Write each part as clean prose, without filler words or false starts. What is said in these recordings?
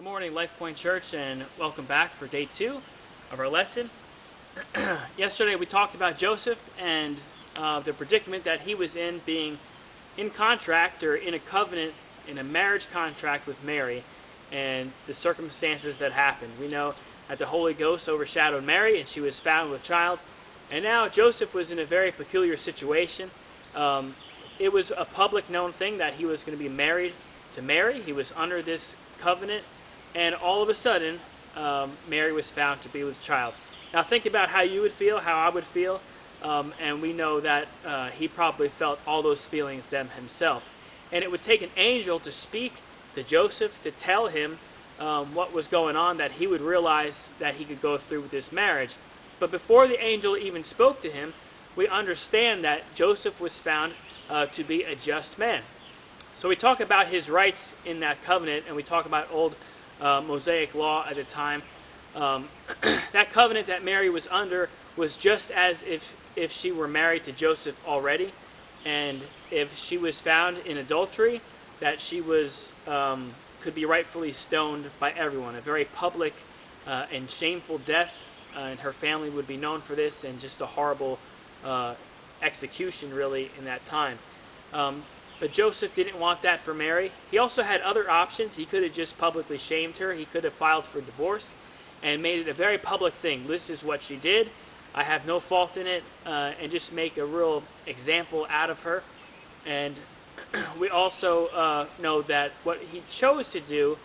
Good morning, Life Point Church, and welcome back for day 2 of our lesson. Yesterday we talked about Joseph and the predicament that he was in, being in contract or in a covenant, in a marriage contract with Mary, and the circumstances that happened. We know that the Holy Ghost overshadowed Mary and she was found with child, and now Joseph was in a very peculiar situation. It was a public known thing that he was going to be married to Mary. He was under this covenant, and all of a sudden Mary was found to be with child. Now think about how you would feel, how I would feel, and we know that he probably felt all those feelings them himself. And it would take an angel to speak to Joseph, to tell him what was going on, that he would realize that he could go through with this marriage. But before the angel even spoke to him, we understand that Joseph was found to be a just man. So we talk about his rights in that covenant, and we talk about old Mosaic law at the time. That covenant that Mary was under was just as if she were married to Joseph already, and if she was found in adultery, that she was could be rightfully stoned by everyone. A very public and shameful death, and her family would be known for this, and just a horrible execution really in that time. But Joseph didn't want that for Mary. He also had other options. He could have just publicly shamed her. He could have filed for divorce and made it a very public thing. This is what she did. I have no fault in it, and just make a real example out of her. And we also know that what he chose to do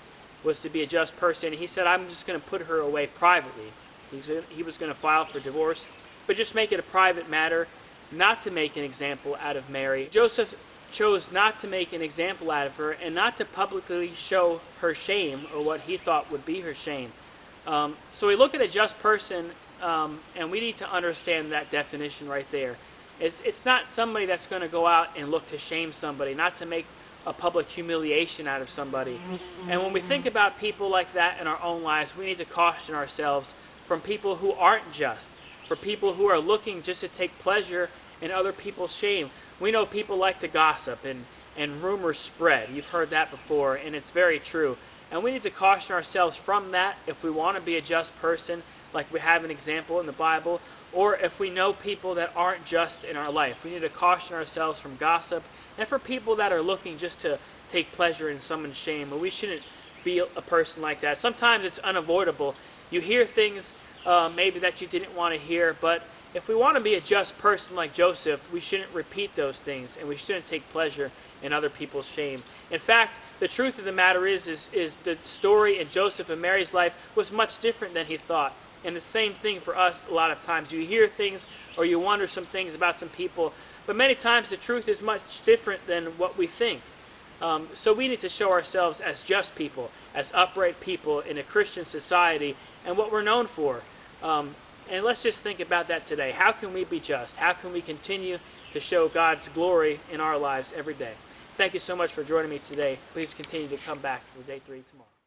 was to be a just person. He said, I'm just going to put her away privately. He was going to file for divorce, but just make it a private matter, not to make an example out of Mary. Joseph chose not to make an example out of her and not to publicly show her shame, or what he thought would be her shame. So we look at a just person, and we need to understand that definition right there. It's not somebody that's going to go out and look to shame somebody, not to make a public humiliation out of somebody. And when we think about people like that in our own lives, we need to caution ourselves from people who aren't just, for people who are looking just to take pleasure in other people's shame. We know people like to gossip, and rumors spread. You've heard that before, and it's very true. And we need to caution ourselves from that if we want to be a just person, like we have an example in the Bible, or if we know people that aren't just in our life. We need to caution ourselves from gossip, and for people that are looking just to take pleasure in someone's shame. But we shouldn't be a person like that. Sometimes it's unavoidable. You hear things maybe that you didn't want to hear, but if we want to be a just person like Joseph, we shouldn't repeat those things, and we shouldn't take pleasure in other people's shame. In fact, the truth of the matter is the story in Joseph and Mary's life was much different than he thought. And the same thing for us a lot of times. You hear things or you wonder some things about some people, but many times the truth is much different than what we think. So we need to show ourselves as just people, as upright people in a Christian society, and what we're known for. And let's just think about that today. How can we be just? How can we continue to show God's glory in our lives every day? Thank you so much for joining me today. Please continue to come back for day 3 tomorrow.